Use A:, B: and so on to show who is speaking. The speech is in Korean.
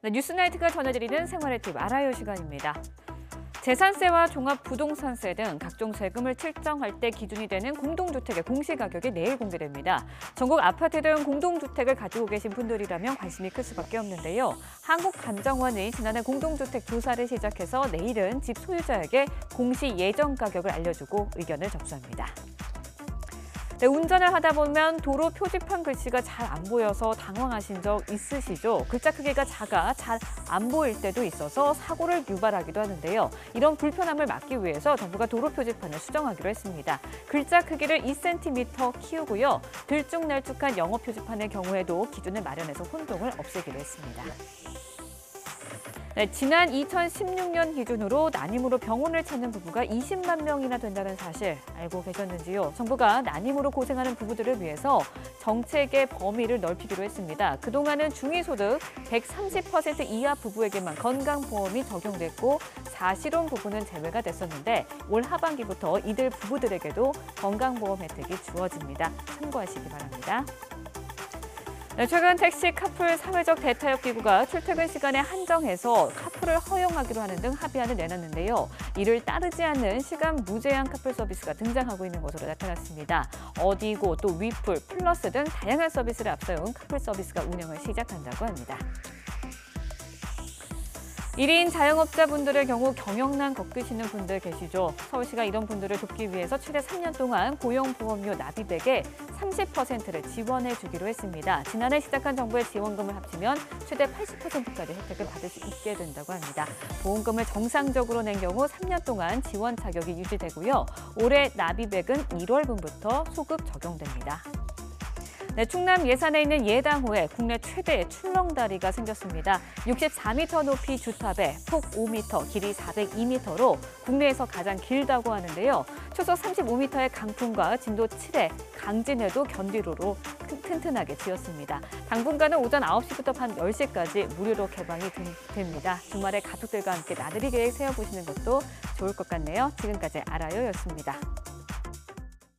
A: 네, 뉴스나이트가 전해드리는 생활의 팁 알아요 시간입니다. 재산세와 종합부동산세 등 각종 세금을 책정할 때 기준이 되는 공동주택의 공시가격이 내일 공개됩니다. 전국 아파트 등 공동주택을 가지고 계신 분들이라면 관심이 클 수밖에 없는데요. 한국감정원이 지난해 공동주택 조사를 시작해서 내일은 집 소유자에게 공시 예정 가격을 알려주고 의견을 접수합니다. 네, 운전을 하다 보면 도로 표지판 글씨가 잘 안 보여서 당황하신 적 있으시죠? 글자 크기가 작아 잘 안 보일 때도 있어서 사고를 유발하기도 하는데요. 이런 불편함을 막기 위해서 정부가 도로 표지판을 수정하기로 했습니다. 글자 크기를 2cm 키우고요. 들쭉날쭉한 영어 표지판의 경우에도 기준을 마련해서 혼동을 없애기로 했습니다. 네, 지난 2016년 기준으로 난임으로 병원을 찾는 부부가 20만 명이나 된다는 사실 알고 계셨는지요? 정부가 난임으로 고생하는 부부들을 위해서 정책의 범위를 넓히기로 했습니다. 그동안은 중위소득 130% 이하 부부에게만 건강보험이 적용됐고 사실혼 부부는 제외가 됐었는데 올 하반기부터 이들 부부들에게도 건강보험 혜택이 주어집니다. 참고하시기 바랍니다. 네, 최근 택시 카풀 사회적 대타협 기구가 출퇴근 시간에 한정해서 카풀을 허용하기로 하는 등 합의안을 내놨는데요. 이를 따르지 않는 시간 무제한 카풀 서비스가 등장하고 있는 것으로 나타났습니다. 어디고 또 위풀, 플러스 등 다양한 서비스를 앞세운 카풀 서비스가 운영을 시작한다고 합니다. 1인 자영업자분들의 경우 경영난 겪으시는 분들 계시죠? 서울시가 이런 분들을 돕기 위해서 최대 3년 동안 고용보험료 납입액의 30%를 지원해 주기로 했습니다. 지난해 시작한 정부의 지원금을 합치면 최대 80%까지 혜택을 받을 수 있게 된다고 합니다. 보험금을 정상적으로 낸 경우 3년 동안 지원 자격이 유지되고요. 올해 납입액은 1월분부터 소급 적용됩니다. 네, 충남 예산에 있는 예당호에 국내 최대의 출렁다리가 생겼습니다. 64m 높이 주탑에 폭 5m, 길이 402m로 국내에서 가장 길다고 하는데요. 초속 35m의 강풍과 진도 7의 강진에도 견디로로 튼튼하게 지었습니다. 당분간은 오전 9시부터 밤 10시까지 무료로 개방이 됩니다. 주말에 가족들과 함께 나들이 계획 세워보시는 것도 좋을 것 같네요. 지금까지 알아요였습니다.